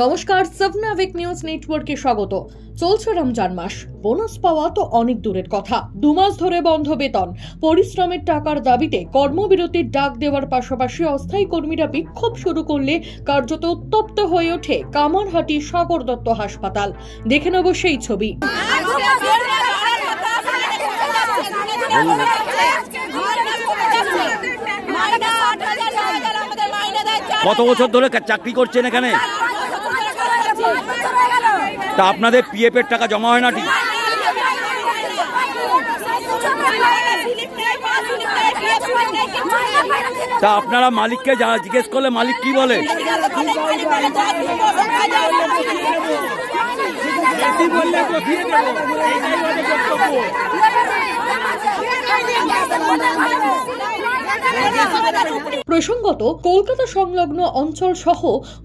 নমস্কার, সাবনাভিক নিউজ নেটওয়ার্কে স্বাগত। চলছে রমজান মাস, বোনাস পাওয়া তো অনেক দূরের কথা। 2 মাস ধরে বন্ধ বেতন, পরিশ্রমের টাকার দাবিতে কর্মবিরতির ডাক দেওয়ার পাশাপাশি অস্থায়ী কর্মীরা বিক্ষোভ শুরু করলে কার্যত উত্তপ্ত হয়ে ওঠে কামারহাটি সাগর দত্ত হাসপাতাল। দেখে নেব সেই ছবি। কত বছর ধরে চাকরি করছেন এখানে? তা আপনাদের পিএফ এর টাকা জমা হয় না? ঠিক, তা আপনারা মালিককে যারা জিজ্ঞেস করলে মালিক কি বলে? প্রসঙ্গত, কলকাতা সংলগ্ন অঞ্চল সহ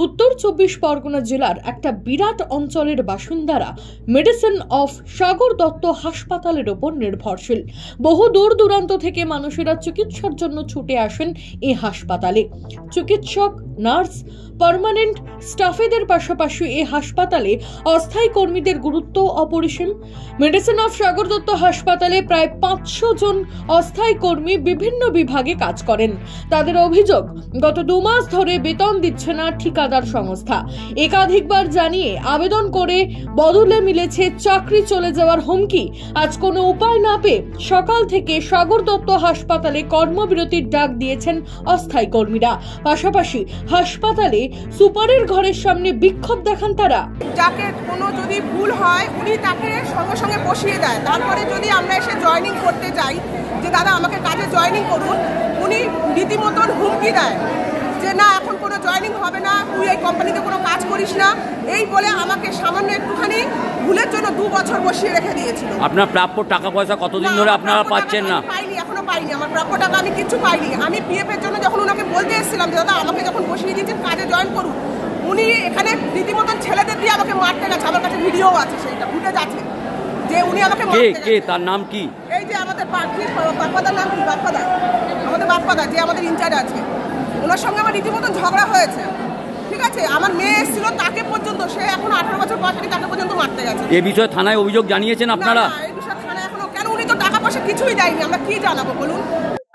উত্তর 24 পরগনা জেলার একটা বিরাট অঞ্চলের বাসিন্দারা মেডিসিন অফ সাগর দত্ত হাসপাতালের ওপর নির্ভরশীল। বহু দূর দূরান্ত থেকে মানুষেরা চিকিৎসার জন্য ছুটে আসেন এই হাসপাতালে। চিকিৎসক, নার্স, পার্মানেন্ট স্টাফেদের পাশাপাশি এই হাসপাতালে অস্থায়ী কর্মীদের গুরুত্ব অপরিসীম। মেডিসিন অফ সাগর দত্ত হাসপাতালে প্রায় 500 জন অস্থায়ী কর্মী বিভিন্ন বিভাগে কাজ করেন। তাদের অভিযোগ, গত 2 মাস ধরে বেতন দিচ্ছে না ঠিকাদার সংস্থা। একাধিকবার জানিয়ে আবেদন করে বদলে মিলেছে চাকরি চলে যাওয়ার হুমকি। আজ কোনো উপায় না পেয়ে সকাল থেকে সাগর দত্ত হাসপাতালে কর্মবিরতির ডাক দিয়েছেন অস্থায়ী কর্মীরা। পাশাপাশি হাসপাতালে সুপারের ঘরের সামনে বিক্ষোভ দেখান তারা। যাকে কোনো যদি ভুল হয় উনি তাকে সঙ্গে সঙ্গে বসিয়ে দেয়। তারপরে যদি আমরা এসে জয়েনিং করতে চাই যে দাদা আমাকে কাজে জয়েনিং করুন, উনি রীতিমতন হুমকি দেয় যে না এখন কোনো জয়েনিং হবে না, তুই এই কোম্পানিতে কোনো কাজ করিস না, এই বলে আমাকে সামান্য একটুখানি ভুলের জন্য 2 বছর বসিয়ে রেখে দিয়েছিল। আপনার প্রাপ্য টাকা পয়সা কতদিন ধরে আপনারা পাচ্ছেন না? পাইনি, এখনো পাইনি। আমার প্রাপ্য টাকা আমি কিছু পাইনি। আমি পিএফ এর জন্য যখন ওনাকে বলতে এসেছিলাম যে দাদা আমাকে যখন বসিয়ে দিয়েছেন কাজে জয়েন করুন, উনি এখানে রীতিমতন ছেলেদের দিয়ে আমাকে মারতে গেছে। আমার কাছে ভিডিও আছে, সেটা ফুটেজ আছে যে উনি আমাকে মারতে গেছে। কে তার নাম কি? এই যে আমাদের বাপ্পাদার নাম কি? বাপ্পাদা, আমাদের বাপ্পাদা যে আমাদের ইনচার্জ আছে, ওনার সঙ্গে আমার রীতিমতন ঝগড়া হয়েছে। ঠিক আছে, আমার মেয়ে এসেছিল, তাকে পর্যন্ত, সে এখন 18 বছর বয়সে, তাকে পর্যন্ত মারতে গেছে। এই বিষয়ে থানায় অভিযোগ জানিয়েছেন আপনারা? এই বিষয়ে থানায় এখনো কেন? উনি তো টাকা পয়সা কিছুই দেয়নি, আমরা কি জানাবো বলুন?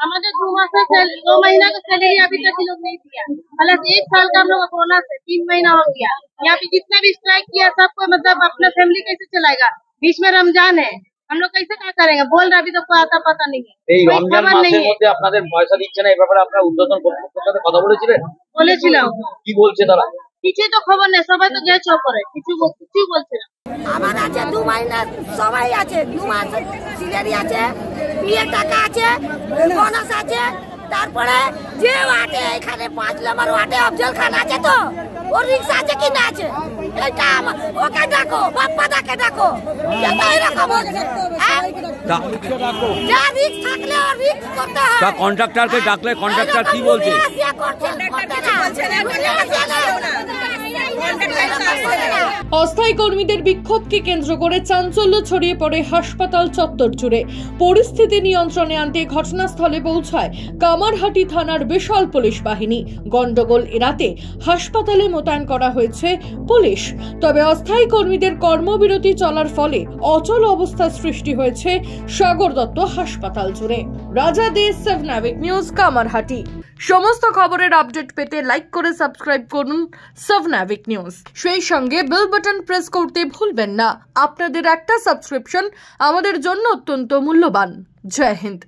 हमारे 2 महीना का सैलरी अभी तक लोग नहीं दिया। प्लस 1 साल का हम लोग कोरोना से 3 महीना हो गया। यहाँ पे जितने भी स्ट्राइक किया सबको मतलब अपना फैमिली कैसे चलाएगा? बीच में रमजान है, हम लोग कैसे क्या करेंगे? बोल रहा अभी तो कोई आता पता नहीं है। এই রমজান মাসের মধ্যে আপনাদের পয়সা দিচ্ছে না, এই ব্যাপারে আপনারা উদ্বোধন কর্তৃপক্ষের সাথে কথা বলেছিলেন? বলেছিলাম। কি বলছে তারা? কিছু তো খবর নেই, সবাই তো গেছে ওপরে, কিছু বলছে না। আমার আছে 2 মাইনা, সবাই আছে, 2 মাস স্যালারি আছে, বিয়ে টাকা আছে, বোনাস আছে। তারপরে যে ওয়াটে এখানে 5 নম্বর ওয়াটে আফজল খান আছে, তো ওর রিক্সা আছে কি না আছে? এটা ওকে ডাকো, বাপ্পা দাকে ডাকো, কেন এরকম হচ্ছে? যা রিক্স থাকলে ওর রিক্স করতে হয়। তা কন্ট্রাক্টরকে ডাকলে কন্ট্রাক্টর কি বলছে? অস্থায়ী কর্মীদের বিক্ষোভকে কেন্দ্র করে চাঞ্চল্য ছড়িয়ে পড়ে হাসপাতাল চত্বর জুড়ে। পরিস্থিতি নিয়ন্ত্রণে আনতে ঘটনাস্থলে পৌঁছায় কামারহাটি থানার বিশাল পুলিশ বাহিনী। গন্ডগোল এড়াতে হাসপাতালে মোতায়েন করা হয়েছে পুলিশ। তবে অস্থায়ী কর্মীদের কর্মবিরতি চলার ফলে অচল অবস্থা সৃষ্টি হয়েছে সাগর দত্ত হাসপাতাল জুড়ে। রাজা দে, সাবনাভিক নিউজ, কামারহাটি। সমস্ত খবরের আপডেট পেতে লাইক করে সাবস্ক্রাইব করুন সাবনাভিক নিউজ। সেই সঙ্গে বেল বাটন প্রেস করতে ভুলবেন না। আপনাদের একটা সাবস্ক্রিপশন আমাদের জন্য অত্যন্ত মূল্যবান। জয় হিন্দ।